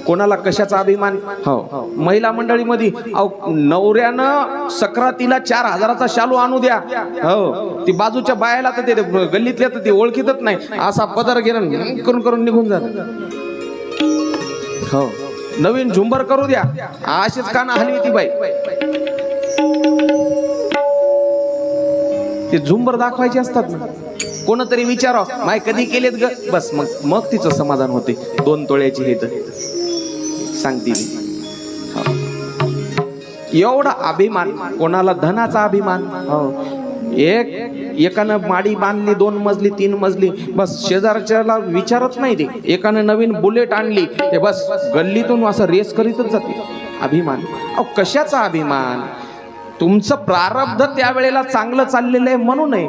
कोणाला कशाचा अभिमान? हो, महिला मंडळीमध्ये नवऱ्यानं सक्रातीला 4,000चा शालू आणू द्या, हो ती बाजूच्या बायाला तर ते गल्लीतल्या तर ते ओळखीतच नाही, असा पदर घेऊन करून करून निघून जात. हो, नवीन झुंबर करू द्या, अशीच कान हलवी ती बाई. ते झुंबर दाखवायचे असतात ना, कोणतरी विचारा माय कधी केलेत ग, बस मग मग तिचं समाधान होते. 2 तोळ्याची हे तर सांगते. एवढा अभिमान, कोणाला धनाचा अभिमान. हो, एकानं माडी बांधली 2 मजली 3 मजली, बस शेजारच्याला विचारत नाही. ते एकानं नवीन बुलेट आणली, ते बस गल्लीतून असं रेस करीतच जाते. अभिमान. अहो कशाचा अभिमान? तुमचं प्रारब्ध त्यावेळेला चांगलं चाललेलं आहे म्हणून आहे.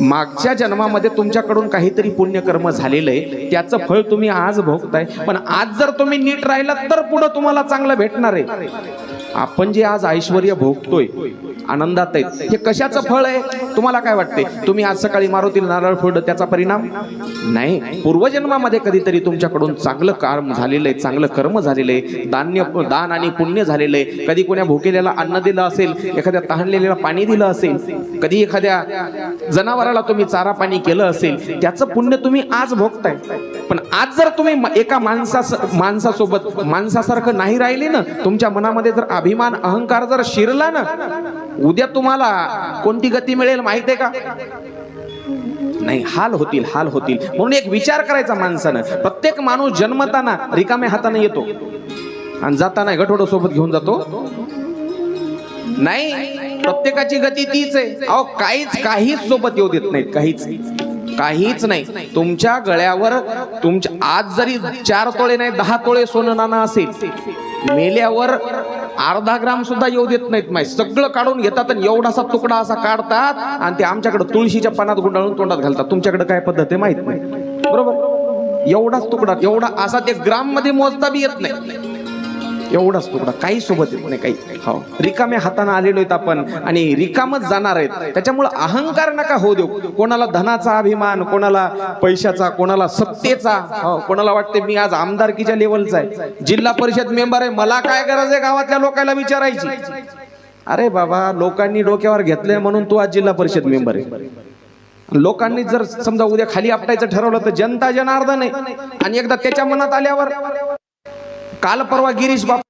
मागच्या जन्मामध्ये तुमच्याकडून काहीतरी पुण्यकर्म झालेलं आहे, त्याचं फळ तुम्ही आज भोगताय. पण आज जर तुम्ही नीट राहिलात तर पुढे तुम्हाला चांगलं भेटणार आहे. आपण जे आज ऐश्वर्य भोगतोय, आनंदात आहेत, हे कशाचं फळ आहे? तुम्हाला काय वाटते? तुम्ही आज सकाळी मारुतीला नारळ फोडलं त्याचा परिणाम नाही. पूर्वजन्मामध्ये कधीतरी तुमच्याकडून चांगलं काम झालेलं आहे, चांगलं कर्म झालेलं आहे, दान आणि पुण्य झालेलं आहे. कधी कोण्या भुकेलेला अन्न दिलं असेल, एखाद्या तहानलेल्याला पाणी दिलं असेल, कधी एखाद्या जनावराला तुम्ही चारा पाणी केलं असेल, त्याचं पुण्य तुम्ही आज भोगताय. पण आज जर तुम्ही एका माणसासोबत माणसासारखं नाही राहिले ना, तुमच्या मनामध्ये जर अभिमान अहंकार जर शिरला ना, उद्या तुम्हाला कोणती गती मिळेल माहिती आहे का? नाही, हाल होतील, हाल होतील. म्हणून एक विचार करायचा माणसानं. प्रत्येक माणूस जन्मताना रिकाम्या हाताने येतो आणि जाताना गठोडं सोबत घेऊन जातो नाही. प्रत्येकाची गती तीच आहे. अहो काहीच सोबत येऊ देत नाहीत, काहीच नाही. तुमच्या गळ्यावर तुमच्या आज जरी 4 तोळे नाही 10 तोळे सोनं नाणं असेल, मेल्यावर अर्धा ग्राम सुद्धा येऊ देत नाहीत. माहिती सगळं काढून घेतात आणि एवढासा तुकडा असा काढतात आणि ते आमच्याकडे तुळशीच्या पानात गुंडाळून तोंडात घालतात. तुमच्याकडे काय पद्धत आहे माहित नाही, बरोबर? एवढाच तुकडा, एवढा असा ते ग्राम मध्ये मोजता बी येत नाही, एवढाच तुकडा. काही सोबत येत नाही, काही. हो, रिकाम्या हाताने आलेलो आहेत आपण आणि रिकामच जाणार आहेत. त्याच्यामुळे अहंकार नका होऊ देऊ. कोणाला धनाचा अभिमान, कोणाला पैशाचा, कोणाला सत्तेचा. हो, कोणाला वाटते मी आज आमदारकीच्या लेवलचा आहे, जिल्हा परिषद मेंबर आहे, मला काय गरज आहे गावातल्या लोकांना विचारायची? अरे बाबा, लोकांनी डोक्यावर घेतलंय म्हणून तू आज जिल्हा परिषद मेंबर आहे. लोकांनी जर समजा उद्या खाली आपटायचं ठरवलं तर जनता जनार्दन आहे. आणि एकदा त्याच्या मनात आल्यावर, काल परवा गिरीश बापू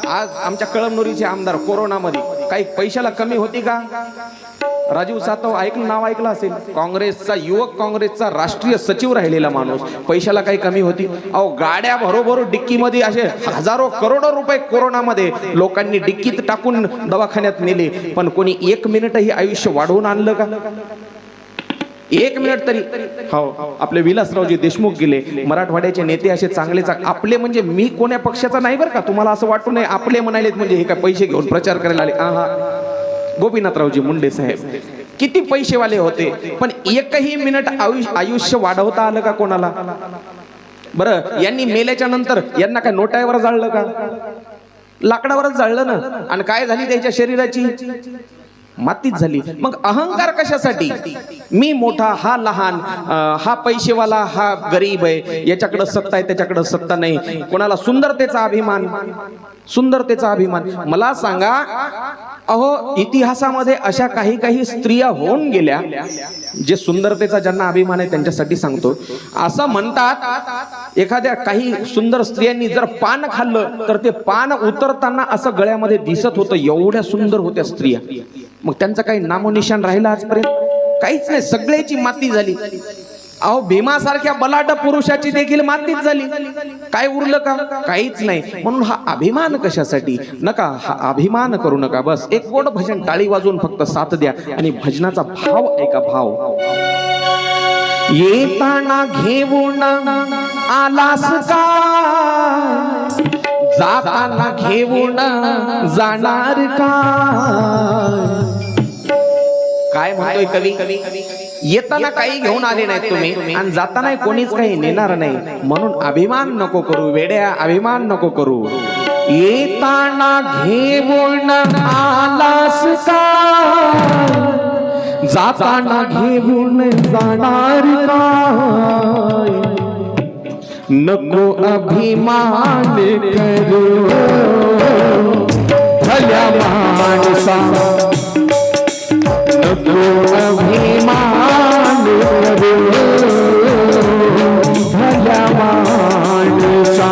आज आमच्या कळमनुरीचे आमदार कोरोनामध्ये काही पैशाला कमी होती का? राजीव सातव नाव ऐकलं असेल, काँग्रेसचा, युवक काँग्रेसचा राष्ट्रीय सचिव राहिलेला माणूस. पैशाला काही कमी होती? अहो, गाड्या भरोभर डिक्कीमध्ये असे हजारो करोडो रुपये कोरोनामध्ये लोकांनी डिक्कीत टाकून दवाखान्यात नेले. पण कोणी 1 मिनिटही आयुष्य वाढवून आणलं का? 1 मिनिट तरी? हो, आपले विलासरावजी देशमुख गेले, मराठवाड्याचे नेते असे चांगले आपले, म्हणजे मी कोण्या पक्षाचा नाही बरं का, तुम्हाला असं वाटू नये. आपले म्हणालेत म्हणजे हे काय पैसे घेऊन प्रचार करायला आले? गोपीनाथरावजी मुंडे साहेब किती पैसेवाले होते, पण 1ही मिनिट आयुष्य वाढवता आलं का कोणाला? बरं, यांनी मेल्याच्या नंतर यांना काय नोटावर जाळलं का? लाकडावरच जाळलं ना. आणि काय झाली त्याच्या शरीराची? मातीच झाली. मग अहंकार कशासाठी? मी मोठा, हा लहान, हा पैसेवाला, हा गरीब आहे, याच्याकडे सत्ता आहे, त्याच्याकडे सत्ता नाही. कोणाला सुंदरतेचा अभिमान, सुंदरतेचा अभिमान. मला सांगा, अहो इतिहासामध्ये अशा काही स्त्रिया होऊन गेल्या जे सुंदरतेचा ज्यांना अभिमान आहे. त्यांच्यासाठी सांगतो, असं म्हणतात एखाद्या काही सुंदर स्त्रियांनी जर पान खाल्लं तर ते पान उतरताना असं गळ्यामध्ये दिसत होतं. एवढ्या सुंदर होत्या स्त्रिया. मग त्यांचं काही नामोनिशान राहिलं आजपर्यंत? काहीच नाही, सगळ्याची माती झाली. अहो, भीमासारख्या बलाढ्य पुरुषाची देखील मातीच झाली. काय उरलं का? काहीच नाही. म्हणून हा अभिमान कशासाठी? नका, हा अभिमान करू नका. बस एक गोड भजन टाळी वाजून फक्त साथ द्या आणि भजनाचा भाव ऐका. भाव येताना घेऊन आलास का, जाताना घेऊन जाणार का? काय म्हणतोय कवी? येताना काही घेऊन आले नाही तुम्ही आणि जाताना कोणीच काही नेणार नाही. म्हणून अभिमान नको करू वेड्या, अभिमान नको करू. येताना घेऊन आलास का, जाताना घेऊन जाणार का? नको अभिमान करू भल्या माणसा, नको अभिमान करू भल्या माणसा.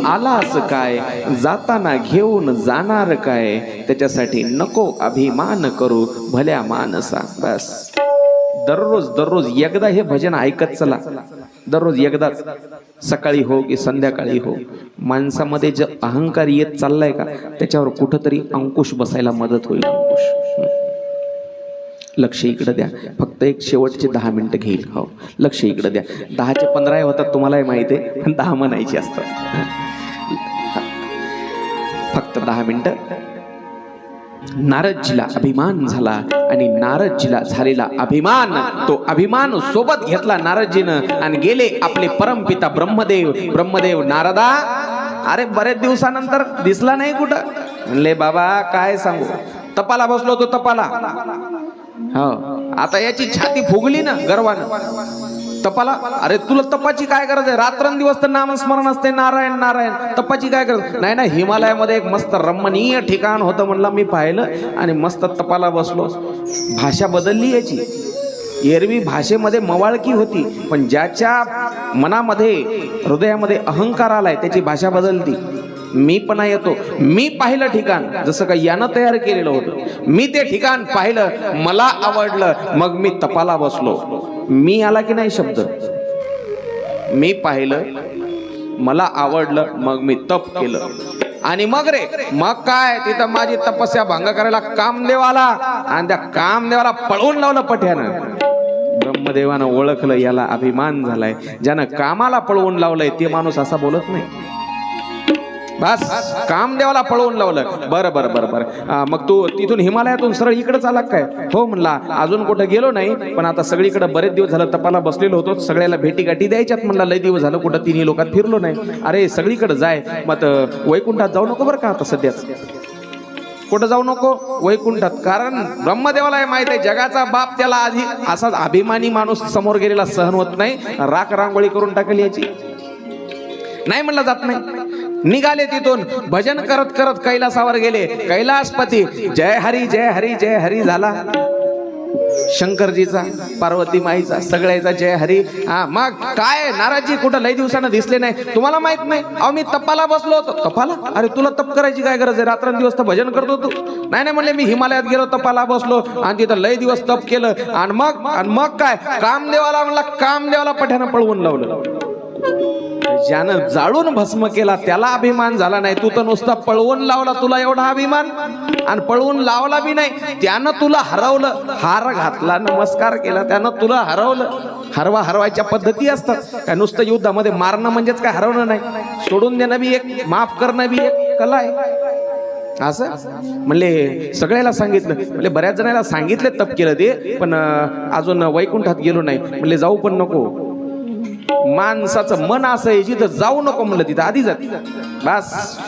आलास काय जाताना घेऊन जाणार काय, त्याच्यासाठी नको अभिमान करू भल्या माणसा. बस दररोज दररोज एकदा हे भजन ऐकत चला, दररोज एकदाच, सकाळी हो की संध्याकाळी हो. माणसामध्ये जे अहंकार येत चाललाय का त्याच्यावर कुठंतरी अंकुश बसायला मदत होईल. अंकुश, लक्ष इकडे द्या. फक्त एक शेवटचे 10 मिनिटं घेईल. हो, लक्ष इकडे द्या. 10चे 15 होतात तुम्हालाही माहिती आहे, पण 10 म्हणायची असतात. फक्त 10 मिनिटं. नारदजीला अभिमान झाला आणि नारदजीला झालेला अभिमान, तो अभिमान सोबत घेतला नारदजीनं आणि गेले आपले परमपिता ब्रह्मदेव. ब्रह्मदेव नारदा, अरे बरेच दिवसानंतर दिसला नाही कुठं. म्हणले बाबा काय सांगू, तपाला बसलो तो तपाला. हो, आता याची छाती फुगली ना गर्वानं. तपाला, अरे तुला तपाची काय गरज आहे, रात्रंदिवस तर नामस्मरण असते नारायण नारायण, तपाची काय गरज नाही. ना हिमालयामध्ये एक मस्त रमणीय ठिकाण होतं म्हणलं, मी पाहिलं आणि मस्त तपाला बसलो. भाषा बदलली याची. एरवी भाषेमध्ये मवाळकी होती, पण ज्याच्या मनामध्ये हृदयामध्ये अहंकार आलाय त्याची भाषा बदलती. मी पण येतो, मी पाहिलं ठिकाण जसं काही यानं तयार केलेलं होतं. मी ते ठिकाण पाहिलं, मला आवडलं, मग मी तपाला बसलो. मी आला की नाही शब्द, मी पाहिलं, मला आवडलं, मग मी तप केलं. आणि मग रे, मग काय, तिथं माझी तपस्या भंग करायला कामदेव आला आणि त्या कामदेवाला पळवून लावलं पठ्यानं. ब्रह्मदेवानं ओळखलं याला अभिमान झालाय. ज्यानं कामाला पळवून लावलंय ते माणूस असा बोलत नाही. बस कामदेवाला पळवून लावलं. बरं बरं बरं बरं, मग तू तिथून हिमालयातून सरळ इकडे चाला काय. हो म्हणला, अजून कुठं गेलो नाही, पण आता सगळीकडे बरेच दिवस झालं तपाला बसलेलो होतो, सगळ्याला भेटी गाठी द्यायच्यात. म्हणला लय दिवस झालं कुठं तिन्ही लोकात फिरलो नाही. अरे सगळीकडे जाय, मग वैकुंठात जाऊ नको बरं का आता सध्याच. कुठं जाऊ नको, वैकुंठात. कारण ब्रह्मदेवाला माहित आहे जगाचा बाप त्याला आधी असाच अभिमानी माणूस समोर गेलेला सहन होत नाही, राख रांगोळी करून टाकली याची. नाही म्हणलं जात नाही. निघाले तिथून भजन करत करत कैलासावर गेले. कैलासपती जय हरी जय हरी जय हरी झाला. शंकरजीचा, पार्वती माईचा, सगळ्याचा जय हरी. हा, मग काय नाराजी कुठं लय दिवसानं दिसले नाही. तुम्हाला माहित नाही, अहो मी तपाला बसलो होतो. तपाला, अरे तुला तप करायची काय गरज आहे, रात्रंदिवस तर भजन करतो तू. नाही नाही म्हणले, मी हिमालयात गेलो, तपाला बसलो आणि तिथं लय दिवस तप केलं. आणि मग काय, कामदेवाला म्हणला, कामदेवाला पठ्यानं पळवून लावलं. ज्यानं जाळून भस्म केला त्याला अभिमान झाला नाही. तू तर नुसता पळवून लावला, तुला एवढा अभिमान. आणि पळवून लावला बी नाही, त्यानं तुला हरवलं. हार घातला, नमस्कार केला, त्यानं तुला हरवलं. हरवायच्या पद्धती असतात. काय नुसतं युद्धामध्ये मारणं म्हणजेच काय हरवणं नाही. सोडून देणं बी एक, माफ करणं बी एक कला आहे. असं म्हणले सगळ्याला सांगितलं. म्हणजे बऱ्याच जणांना सांगितले तप केलं ते, पण अजून वैकुंठात गेलो नाही. म्हणले जाऊ पण नको. माणसाचं मन असं आहे, जिथं जाऊ नको म्हणलं तिथं आधी जात. बस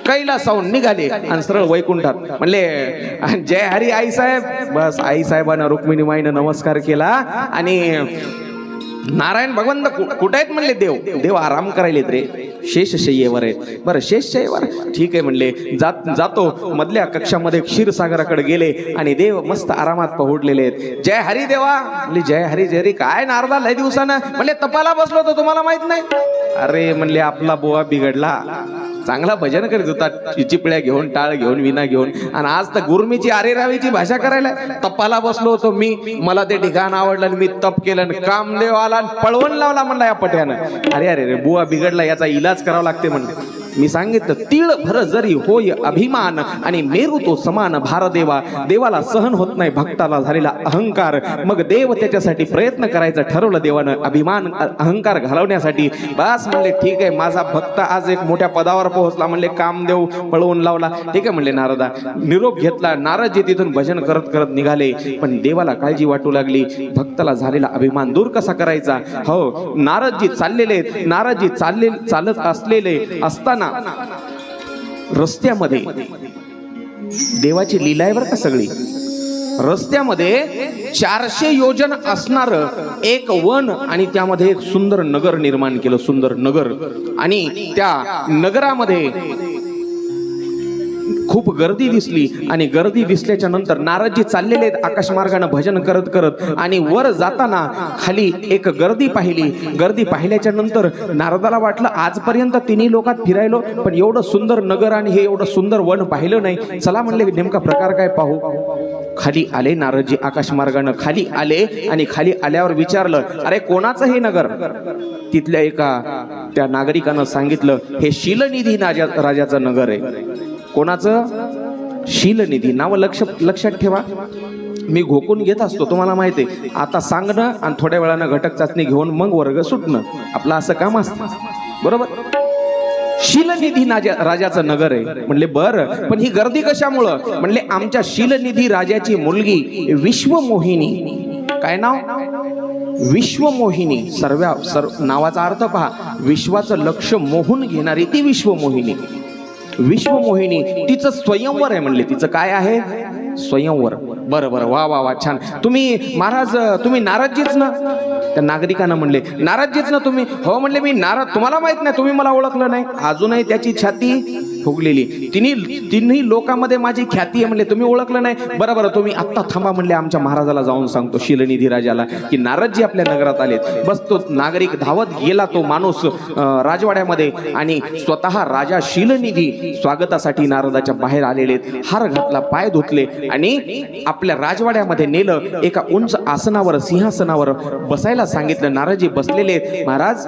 कैलासाहून निघाले आणि सरळ वैकुंठात. म्हणले जय हरी आई साहेब. बस आई साहेबांना रुक्मिणी माईनं नमस्कार केला आणि नारायण भगवंत कुठे आहेत म्हणले. देव आराम करायलेत रे, शेषशय्येवर आहेत. बरं शेषशय्येवर ठीक आहे म्हणले, जातो. मधल्या कक्षामध्ये क्षीरसागराकडे गेले आणि देव मस्त आरामात पहुडलेले आहेत. जय हरी देवा. म्हणले जय हरी जय हरी. काय नारदा लय दिवसानं. म्हणले तपाला बसलो होतो, तुम्हाला माहित नाही. अरे म्हणले आपला बोवा बिघडला, चांगला भजन करीत होता, चिपळ्या घेऊन, टाळ घेऊन, विना घेऊन, आणि आज तर गुरमीची आरेरावीची भाषा करायला. तपाला बसलो होतो मी, मला ते ठिकाण आवडलं आणि मी तप केलं. कामदेव आला पळवून लावला म्हणला या पठ्यानं. अरे अरे रे, बुवा बिघडला, याचा इलाज करावा लागते म्हणलं. मी सांगितलं तीळ भर जरी होय अभिमान आणि मेरू तो समान भारदेवा. देवाला सहन होत नाही भक्ताला झालेला अहंकार. मग देव त्याच्यासाठी प्रयत्न करायचं ठरवलं देवानं अभिमान अहंकार घालवण्यासाठी. बस म्हणले ठीक आहे, माझा भक्त आज एक मोठ्या पदावर पोहोचला. म्हणले कामदेव पळवून लावला. ठीक आहे म्हणले नारदा. निरोप घेतला. नारदजी तिथून भजन करत करत निघाले. पण देवाला काळजी वाटू लागली, भक्ताला झालेला अभिमान दूर कसा करायचा. हो, नारदजी चालत असलेले असताना रस्त्यामध्ये देवाची लीला आहे बरं का सगळी. रस्त्यामध्ये 400 योजन असणार एक वन आणि त्यामध्ये एक सुंदर नगर निर्माण केलं. सुंदर नगर. आणि त्या नगरामध्ये खूप गर्दी दिसली. आणि गर्दी दिसल्याच्या नंतर नारदजी चाललेले आकाश मार्गाने भजन करत करत. आणि वर जाताना खाली एक गर्दी पाहिली. गर्दी पाहिल्याच्या नंतर नारदाला वाटलं आजपर्यंत तिन्ही लोकात फिरायलो पण एवढं सुंदर नगर आणि हे एवढं सुंदर वन पाहिलं नाही. चला म्हणले नेमका प्रकार काय पाहू. खाली आले नारदजी आकाश मार्गाने खाली आले. आणि खाली आल्यावर विचारलं अरे कोणाचं हे नगर. तिथल्या एका त्या नागरिकानं सांगितलं हे शीलनिधी राजाचं नगर आहे. कोणाचं. शीलनिधी. नाव लक्षात ठेवा. मी घोकून घेत असतो तुम्हाला माहिती आहे. आता सांगणं आणि थोड्या वेळानं घटक चाचणी घेऊन मग वर्ग सुटणं आपलं असं काम असतं बरोबर. शीलनिधी राजाचं नगर आहे. म्हणले बरं पण ही गर्दी कशामुळं. म्हणले आमच्या शीलनिधी राजाची मुलगी विश्वमोहिनी. काय नाव. विश्वमोहिनी. नावाचा अर्थ पहा. विश्वाचं लक्ष मोहून घेणारी ती विश्वमोहिनी. विश्वमोहिनी. तिचं स्वयंवर आहे म्हणले. तिचं काय आहे. स्वयंवर. बरं बरं वा वा वा छान. तुम्ही महाराज तुम्ही नारदजीच ना. त्या नागरिकांना म्हणले नारदजीच ना तुम्ही. हो म्हणले मी नारद. तुम्हाला माहित नाही तुम्ही मला ओळखलं नाही. अजूनही त्याची छाती फुगलेली. तिन्ही लोकांमध्ये माझी ख्याती आहे म्हणले. तुम्ही ओळखलं नाही. बरं बरं तुम्ही आत्ता थांबा म्हणले. आमच्या महाराजाला जाऊन सांगतो शीलनिधी राजाला की नारदजी आपल्या नगरात आलेत. बस तो नागरिक धावत गेला. तो माणूस राजवाड्यामध्ये. आणि स्वतः राजा शीलनिधी स्वागतासाठी नारदाच्या बाहेर आलेले. हार घातला, पाय धुतले आणि आपल्या राजवाड्यामध्ये नेलं. एका उंच आसनावर सिंहासनावर बसायला सांगितलं. नारदजी बसलेले. महाराज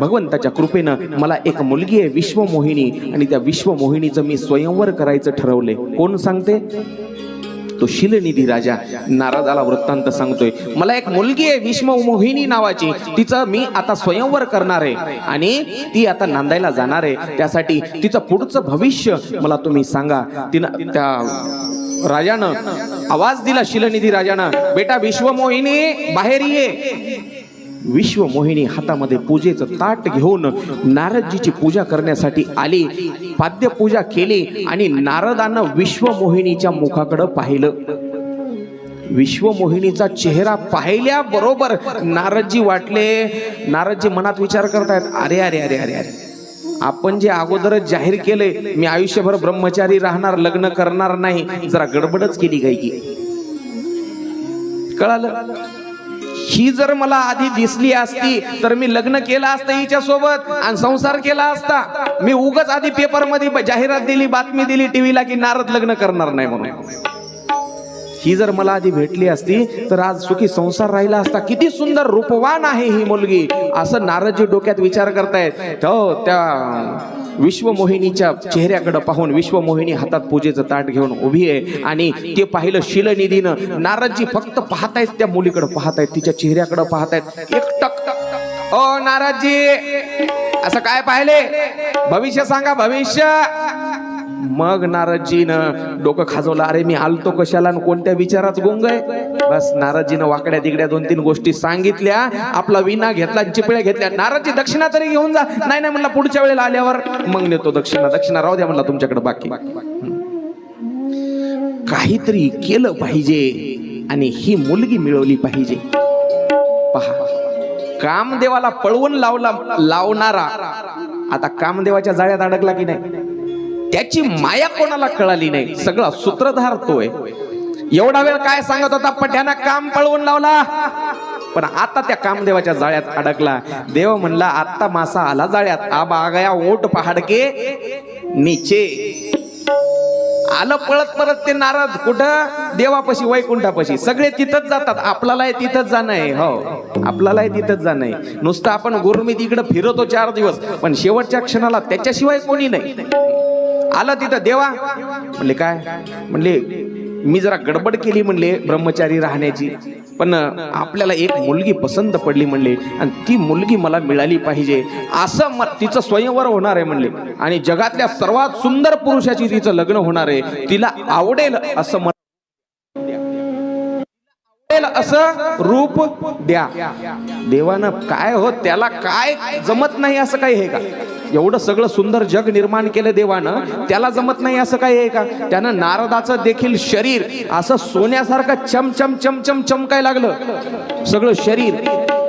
भगवंताच्या कृपेनं मला एक मुलगी आहे विश्वमोहिनी. आणि त्या विश्वमोहिनीचं मी स्वयंवर करायचं ठरवले. कोण सांगते. तो शीलनिधी राजा नारदाला वृत्तांत सांगतोय. मला एक मुलगी आहे विश्वमोहिनी नावाची. तिचं मी आता स्वयंवर करणार आहे. आणि ती आता नांदायला जाणार आहे. त्यासाठी तिचं पुढचं भविष्य मला तुम्ही सांगा. तिनं त्या राजानं आवाज दिला. शीलनिधी राजानं बेटा विश्वमोहिनी बाहेर ये. विश्वमोहिनी हातामध्ये पूजेचं ताट घेऊन नारदजीची पूजा करण्यासाठी आली. पाद्य पूजा केली. आणि नारदानं विश्वमोहिनीच्या मुखाकडे पाहिलं. विश्वमोहिनीचा चेहरा पाहिल्या बरोबर नारदजी वाटले. नारदजी मनात विचार करतायत अरे अरे अरे अरे अरे आपण जे अगोदरच जाहीर केले मी आयुष्यभर ब्रह्मचारी राहणार, लग्न करणार नाही, जरा गडबडच केली काय की. कळालं. ही जर मला आधी दिसली असती तर मी लग्न केलं असतं हिच्या सोबत आणि संसार केला असता. मी उगाच आधी पेपर मध्ये जाहिरात दिली, बातमी दिली टीव्हीला की नारद लग्न करणार नाही म्हणून. ही जर मला आधी भेटली असती तर आज सुखी संसार राहिला असता. किती सुंदर रूपवान आहे ही मुलगी असं नारदजी डोक्यात विचार करतायत. तो त्या विश्वमोहिनीच्या चेहऱ्याकडे पाहून विश्वमोहिनी हातात पूजेचं ताट घेऊन उभी आहे. आणि ते पाहिलं शीलनिधीनं. नारदजी फक्त पाहतायत त्या मुलीकडे पाहतायत, तिच्या चेहऱ्याकडे पाहतायत. एक टक. ओ नारदजी असं काय पाहिले. भविष्य सांगा भविष्य. मग नारदजीनं डोकं खाजवलं. अरे मी आलतो कशाला आणि कोणत्या विचारात गुंग आहे. बस नारदजीनं वाकड्या तिकड्या 2-3 गोष्टी सांगितल्या. आपला विना घेतला, चिपळ्या घेतल्या. नारदजी दक्षिणा तरी घेऊन जा. नाही नाही म्हणला पुढच्या वेळेला आल्यावर मग नेतो दक्षिणा. दक्षिणा राहू द्या म्हणला तुमच्याकडे बाकी. काहीतरी केलं पाहिजे आणि ही मुलगी मिळवली पाहिजे. पहा कामदेवाला पळवून लावणारा आता कामदेवाच्या जाळ्यात अडकला की नाही. त्याची माया कोणाला कळाली नाही. सगळा सूत्रधार तो आहे. एवढा वेळ काय सांगत होता पट्यानं काम पळवून लावला पण आता त्या कामदेवाच्या जाळ्यात अडकला. देव म्हणला आता मासा आला जाळ्यात. आबा आ गया ओट पहाड के नीचे. आलं पळत परत ते नारद कुठं देवापाशी वैकुंठापाशी सगळे तिथंच जातात. आपल्यालाही तिथंच जाणं आहे. हो आपल्यालाही तिथंच जाणं आहे. नुसतं आपण गुरुमीत इकडे फिरतो 4 दिवस पण शेवटच्या क्षणाला त्याच्याशिवाय कोणी नाही. आलं तिथं देवा म्हणले काय म्हणले मी जरा गडबड केली म्हणले ब्रह्मचारी राहण्याची पण आपल्याला एक मुलगी पसंत पडली म्हणले आणि ती मुलगी मला मिळाली पाहिजे असं तिचं स्वयंवर होणार आहे म्हणले आणि जगातल्या सर्वात सुंदर पुरुषाची तिचं लग्न होणार आहे. तिला आवडेल असं असं रूप द्या. देवानं काय हो त्याला काय जमत नाही असं काय आहे का? एवढं सगळं सुंदर जग निर्माण केलं देवानं त्याला जमत नाही असं काय आहे का? त्यानं नारदाचं देखील शरीर असं सोन्यासारखं चमचम चमचम चमकाय लागलं. सगळं शरीर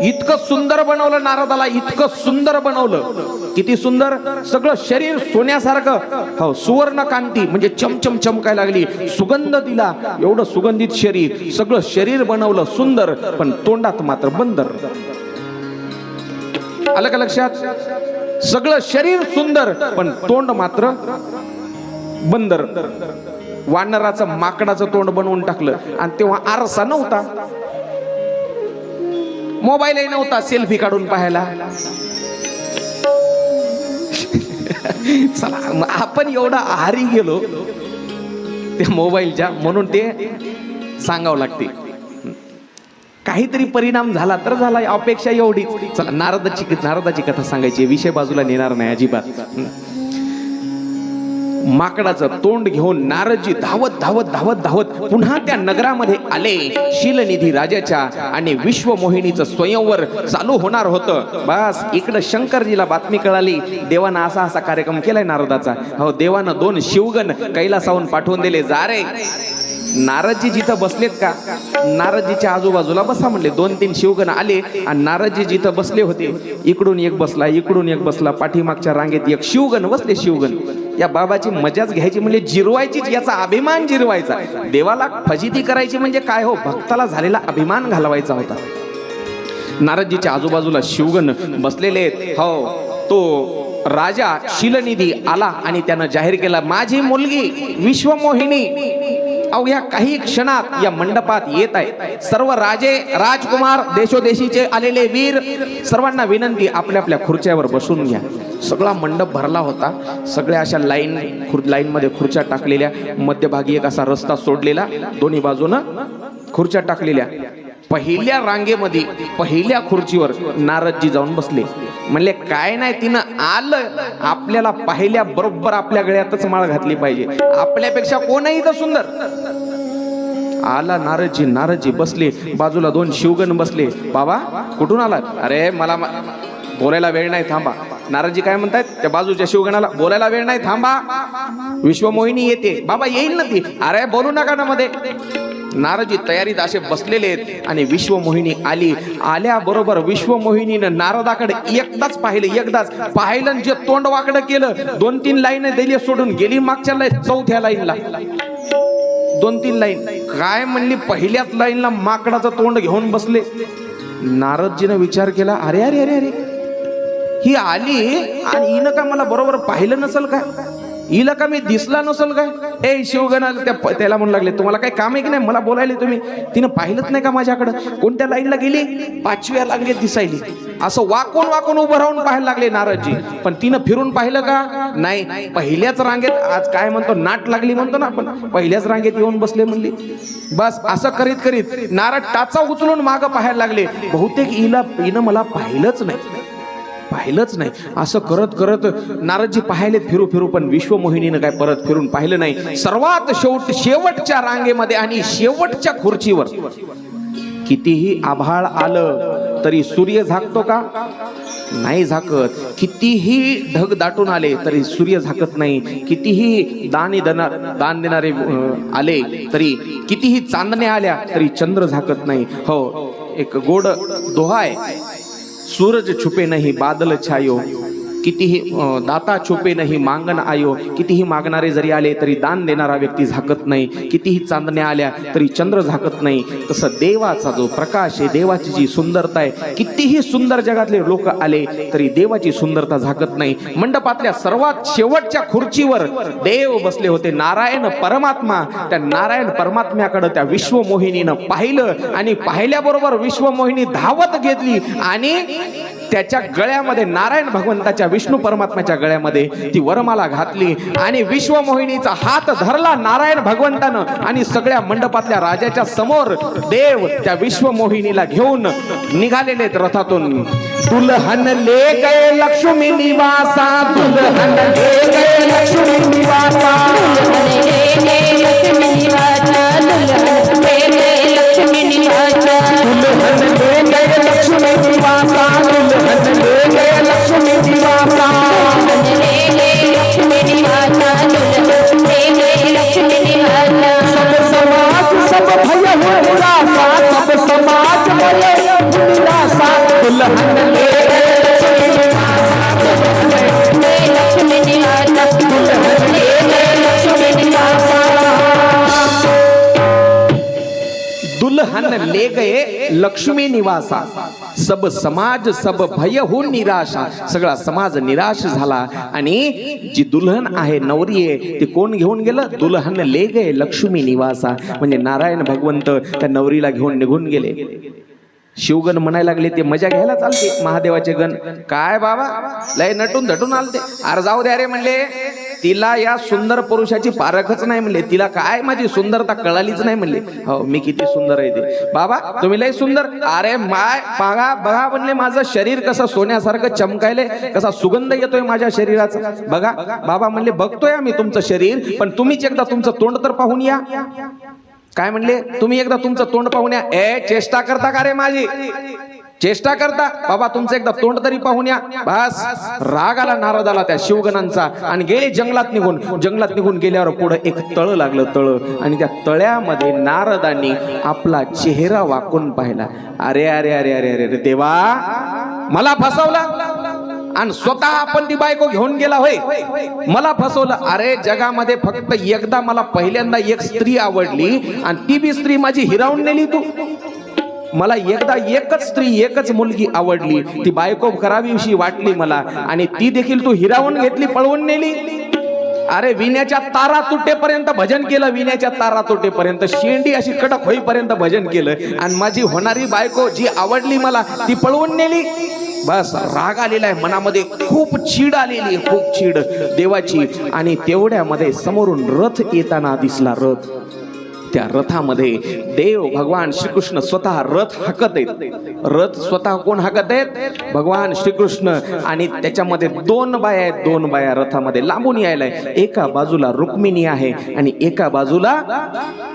इतकं सुंदर बनवलं नारदाला, इतकं सुंदर बनवलं. किती सुंदर सगळं शरीर सोन्यासारखं. हो सुवर्ण कांती म्हणजे चमचम चमकाय लागली. सुगंध दिला. एवढं सुगंधित शरीर सगळं शरीर बनवलं सुंदर पण तोंडात मात्र बंदर. आलं का लक्षात? सगळं शरीर सुंदर पण तोंड मात्र बंदर. वानराचं माकडाचं तोंड बनवून टाकलं. आणि तेव्हा आरसा नव्हता, मोबाईलही नव्हता सेल्फी काढून पाहायला. चला आपण एवढा आहारी गेलो त्या मोबाईलच्या म्हणून ते सांगावं लागते. काहीतरी परिणाम झाला तर झाला अपेक्षा एवढीच. चला नारदाची कथा सांगायची, विषय बाजूला नेणार नाही अजिबात. माकडाचं तोंड घेऊन नारदजी धावत धावत धावत धावत पुन्हा त्या नगरामध्ये आले. शीलनिधी राजाच्या आणि विश्वमोहिनीचं स्वयंवर चालू होणार होतं. बस इकडं शंकरजीला बातमी कळाली देवानं असा असा कार्यक्रम केलाय नारदाचा. हो देवानं 2 शिवगण कैलासाहून पाठवून दिले. जा रे नारदजी जिथं बसलेत का नारदजीच्या आजूबाजूला बसा म्हणले. 2-3 शिवगण आले आणि नारदजी जिथं बसले होते इकडून एक बसला इकडून एक बसला. पाठीमागच्या रांगेत एक शिवगण बसले. शिवगण या बाबाची मजाच घ्यायची म्हणजे जिरवायचीच, याचा अभिमान जिरवायचा. देवाला फजिती करायची म्हणजे काय हो, भक्ताला झालेला अभिमान घालवायचा होता. नारदजीच्या आजूबाजूला शिवगण बसलेले आहेत. हो तो राजा शीलनिधी आला आणि त्यानं जाहीर केला माझी मुलगी विश्वमोहिनी अवघ्या काही क्षणात या मंडपात येत आहे. सर्व राजे राजकुमार देशोदेशीचे आलेले वीर सर्वांना विनंती आपल्या आपल्या खुर्च्यावर बसून घ्या. सगळा मंडप भरला होता. सगळ्या अशा लाईन मध्ये खुर्च्या टाकलेल्या. मध्यभागी एक असा रस्ता सोडलेला, दोन्ही बाजूनं खुर्च्या टाकलेल्या. पहिल्या रांगेमध्ये पहिल्या खुर्चीवर नारदजी जाऊन बसले. म्हणले काय नाही तिनं आलं आपल्याला पाहिल्या बरोबर आपल्या गळ्यातच माळ घातली पाहिजे. आपल्यापेक्षा कोणही तर सुंदर. आला नारदजी बसले. बाजूला 2 शिवगण बसले. बाबा कुठून आलात? अरे मला बोलायला वेळ नाही, थांबा. नारदजी काय म्हणतायत त्या बाजूच्या शिवगणाला? बोलायला वेळ नाही, थांबा. विश्वमोहिनी येते. बाबा येईल ना ती. अरे बोलू नका ना मध्ये. नारदजी तयारीत असे बसलेले आहेत आणि विश्वमोहिनी आली. आल्याबरोबर विश्वमोहिनीनं नारदाकडे एकदाच पाहिलं जे तोंड वाकडं केलं. 2-3 लाईन दिली सोडून गेली मागच्या चौथ्या लाईनला. 2-3 लाईन काय म्हणली, पहिल्याच लाईनला माकडाचं तोंड घेऊन बसले. नारदजीनं विचार केला अरे अरे अरे अरे ही आली आणि हिनं का मला बरोबर पाहिलं नसेल काय, हिला का मी दिसला नसेल काय. ए शिवगणाला त्याला म्हणू लागले तुम्हाला काय काम आहे की नाही मला बोलायले तुम्ही. तिनं पाहिलंच नाही का माझ्याकडं. कोणत्या लाईनला गेली? 5व्या लाईनीत दिसायली. असं वाकून वाकून उभं राहून पाहायला लागले नारदजी. पण तिनं फिरून पाहिलं का? नाही. पहिल्याच रांगेत आज काय म्हणतो नाट लागली म्हणतो ना आपण, पहिल्याच रांगेत येऊन बसले म्हणली. बस असं करीत करीत नारद टाचा उचलून मागं पाहायला लागले. बहुतेक हिनं मला पाहिलंच नाही. असं करत करत नारदजी पाहिले फिरू पण विश्वमोहिनीनं काय परत फिरून पाहिलं नाही. सर्वात शेवटच्या रांगेमध्ये आणि शेवटच्या खुर्चीवर कितीही आभाळ आलं तरी सूर्य झाकतो का? नाही झाकत. कितीही ढग दाटून आले तरी सूर्य झाकत नाही. कितीही दान देणारे आले तरी, कितीही चांदण्या आल्या तरी चंद्र झाकत नाही. हो एक गोड दोहा आहे, सूरज छुपे नहीं बादल छायो, कितीही दाता छुपे नहीं मांगन आयो. कितीही मागणारे जरी आले तरी दान देणारा व्यक्ती झाकत नाही. कितीही चांदण्या आल्या तरी चंद्र झाकत नाही. तसं देवाचा जो प्रकाश आहे, देवाची जी सुंदरता आहे, किती कितीही सुंदर जगातले लोक आले तरी देवाची सुंदरता झाकत नाही. मंडपातल्या सर्वात शेवटच्या खुर्चीवर देव बसले होते, नारायण परमात्मा. त्या नारायण परमात्म्याकडे त्या विश्वमोहिनीनं पाहिलं आणि पाहिल्याबरोबर विश्वमोहिनी धावत घेतली आणि त्याच्या गळ्यामध्ये, नारायण भगवंताच्या विष्णू परमात्म्याच्या गळ्यामध्ये ती वरमाला घातली आणि विश्वमोहिनीचा हात धरला नारायण भगवंतानं आणि सगळ्या मंडपातल्या राजाच्या समोर देव त्या विश्वमोहिनीला घेऊन निघालेले रथातून. दुल्हन ले गए लक्ष्मी निवासा, दुल्हन ले गए लक्ष्मी निवासा, दुल्हन ले गए लक्ष्मी निवासा, दुल्हन ले गए लक्ष्मी निवासा, दुल्हन ले गए लक्ष्मी निवासा, दुल्हन ले गए लक्ष्मी निवासा, दुल्हन ले गए लक्ष्मी निवासा, दुल्हन ले गए लक्ष्मी निवासा. सब समाज सब भय हो निराशा, सब समाज भय हो निराशा, दुल्हन ले गए लक्ष्मी निवासा, दुल्हन ले गए लक्ष्मी निवासा, दुल्हन ले गए लक्ष्मी निवासा. दुल्हन ले गए लक्ष्मी निवासा, सब समाज सब भय हो निराशा. सगळा समाज निराश झाला आणि जी दुल्हन आहे, नवरी आहे, ती कोण घेऊन गेलं? दुल्हन ले गए लक्ष्मी निवासा. म्हणजे नारायण भगवंत त्या नवरीला घेऊन निघून गेले. शिवगण म्हणायला लागले, ते मजा घ्यायला चालते महादेवाचे गण. काय बाबा लय नटून धटून आलते. अरे जाऊ द्या रे म्हणले, तिला या सुंदर पुरुषाची पारखच नाही म्हणले, तिला काय माझी सुंदरता कळालीच नाही म्हणले. हो मी किती सुंदर आहे ते. बाबा तुम्ही लय सुंदर. अरे माय बघा बघा म्हणले, माझं शरीर कसं सोन्यासारखं चमकायले, कसा सुगंध येतोय माझ्या शरीराचा. बघा बाबा म्हणले, बघतोय आम्ही तुमचं शरीर, पण तुम्हीच एकदा तुमचं तोंड तर पाहून या. काय म्हणले? तुम्ही एकदा तुमचं तोंड पाहून या. ए चेष्टा करता का रे माझी? चेष्टा करता? बाबा तुमचं एकदा तोंड तरी पाहून या. बस राग आला नारदाला त्या शिवगणांचा आणि गेले जंगलात निघून. जंगलात निघून गेल्यावर पुढे एक तळ लागलं, तळ. आणि त्या तळ्यामध्ये नारदांनी आपला चेहरा वाकून पाहिला. अरे अरे अरे अरे अरे देवा, मला फसवला आणि स्वतः आपण ती बायको घेऊन गेला होय, मला फसवलं. अरे जगामध्ये फक्त एकदा मला पहिल्यांदा एक स्त्री आवडली आणि ती बी स्त्री माझी हिरावून नेली तू. मला एकदा एकच स्त्री, एकच मुलगी आवडली, ती बायको करावीशी वाटली मला आणि ती देखील तू हिरावून घेतली, पळवून नेली. अरे विण्याच्या तारा तुटेपर्यंत भजन केलं, विण्याच्या तारा तुटेपर्यंत, शेंडी अशी कडक होईपर्यंत भजन केलं आणि माझी होणारी बायको जी आवडली मला ती पळवून नेली. बस राग आलेला आहे मनामध्ये, खूप चीड आलेली आहे, खूप चीड देवाची. आणि तेवढ्यामध्ये समोरून रथ येताना दिसला. रथ, त्या रथामध्ये देव भगवान श्रीकृष्ण स्वतः रथ हाकत आहेत. रथ स्वतः कोण हाकत आहेत? भगवान श्रीकृष्ण. आणि त्याच्यामध्ये दोन बाया आहेत, दोन बाया रथामध्ये लांबून यायलाय. एका बाजूला रुक्मिणी आहे आणि एका बाजूला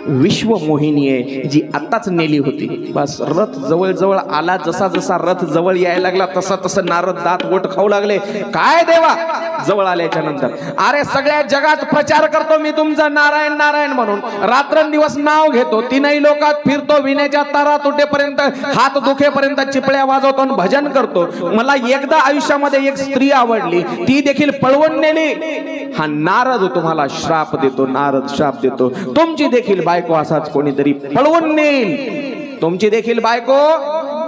विश्वमोहिनी आहे, जी आत्ताच नेली होती. बस रथ जवळ जवळ आला. जसा जसा रथ जवळ यायला लागला तसा तसं नारद दात वट खाऊ लागले. काय देवा? जवळ आल्याच्या नंतर, अरे सगळ्या जगात प्रचार करतो मी तुमचा नारायण नारायण म्हणून, रात्रंदिवस नाव घेतो, तीनही लोकात फिरतो, विण्याच्या तारा तुटेपर्यंत, हात दुखेपर्यंत चिपळ्या वाजवतो आणि भजन करतो. मला एकदा आयुष्यामध्ये एक स्त्री आवडली, ती देखील पळवून नेली. हा नारद तुम्हाला श्राप देतो, नारद श्राप देतो. तुमची देखील बायको असाच कोणीतरी पळवून नेईल, तुमची देखील बायको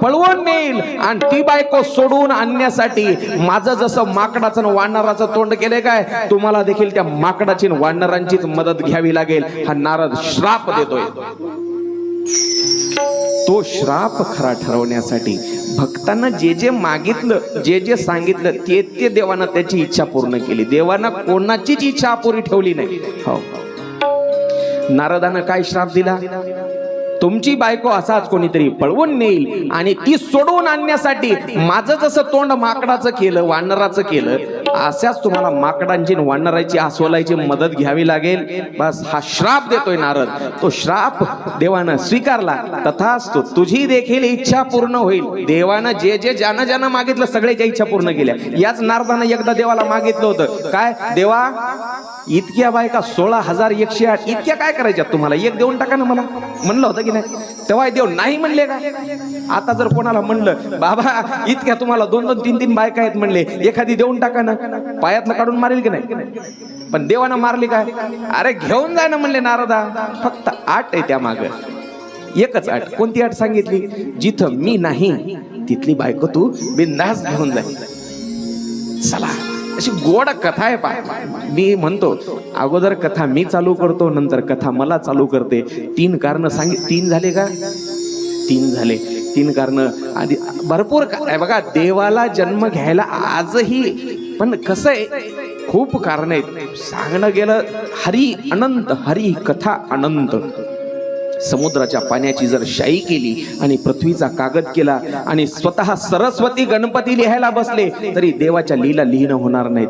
पळवून नेईल. आणि ती बायको सोडून आणण्यासाठी माझं जसं माकडाचं वानराचं तोंड केले, काय तुम्हाला देखील त्या माकडाची वानरांचीच मदत घ्यावी लागेल. हा नारद श्राप देतोय. तो श्राप खरा ठरवण्यासाठी भक्तांना जे जे मागितलं, जे जे सांगितलं, ते ते देवानं त्याची इच्छा पूर्ण केली. देवानं कोणाचीच इच्छा अपुरी ठेवली नाही. हो, नारदानं काय श्राप दिला? तुमची बायको असाच कोणीतरी पळवून नेईल आणि ती सोडवून आणण्यासाठी माझं जसं तोंड माकडाचं केलं, वानराचं केलं, अशाच तुम्हाला माकडांची वानराची अस्वलाची मदत घ्यावी लागेल. बस हा श्राप देतोय नारद. तो श्राप देवानं स्वीकारला. तथास्तु, तुझी देखील इच्छा पूर्ण होईल. देवानं जे जे ज्यानं ज्यानं मागितलं सगळ्याच्या इच्छा पूर्ण केल्या. याच नारदानं एकदा देवाला मागितलं होतं, काय देवा इतक्या बायका 16,108 इतक्या काय करायच्या तुम्हाला, एक देऊन टाका ना मला, म्हणलं होतं की नाही? तेव्हा देव नाही म्हणले का? आता जर कोणाला म्हणलं बाबा इतक्या तुम्हाला 2-2, 3-3 बायका आहेत म्हणले, एखादी देऊन टाका ना, पायातनं काढून मारेल की नाही? पण देवानं मारली काय? अरे घेऊन जाय ना म्हणले नारदा. फक्त 8 आहे त्या माग, एकच 8. कोणती 8 सांगितली? जिथं मी नाही तिथली बायको तू बिंदास घेऊन जाय. चला, अशी गोड कथा आहे पा. मी म्हणतो अगोदर कथा मी चालू करतो, नंतर कथा मला चालू करते. 3 कारण सांगित. 3 झाले का? 3 झाले. 3 कारण आधी भरपूर आहे बघा. देवाला जन्म घ्यायला आजही पण कसं आहे, खूप कारण आहेत. सांगणं गेलं हरी अनंत, हरी कथा अनंत. समुद्राच्या पाण्याची जर शाई केली आणि पृथ्वीचा कागद केला आणि स्वतः सरस्वती गणपती लिहायला बसले तरी देवाच्या लीला लिहिणं होणार नाहीत.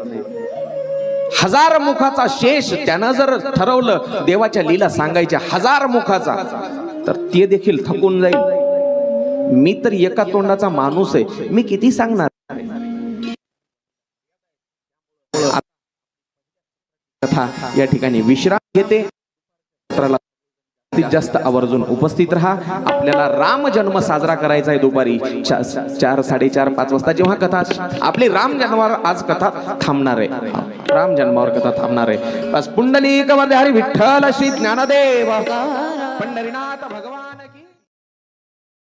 1000 मुखाचा शेष त्यानं जर ठरवलं देवाच्या लीला सांगायच्या 1000 मुखाचा, तर ते देखील थकून जाईल. मी तर एका तोंडाचा माणूस आहे, मी किती सांगणार. कथा या ठिकाणी विश्राम घेते. जास्त आवर्जून उपस्थित राहा. आपल्याला राम जन्म साजरा करायचा आहे दुपारी 4, 4:30, 5 वाजता जेव्हा कथा आपली राम जन्मावर आज कथा थांबणार आहे. राम जन्मावर कथा थांबणार आहे. बस पुंडलिक वरदे हरी विठ्ठल श्री ज्ञानदेव पंढरीनाथ भगवान.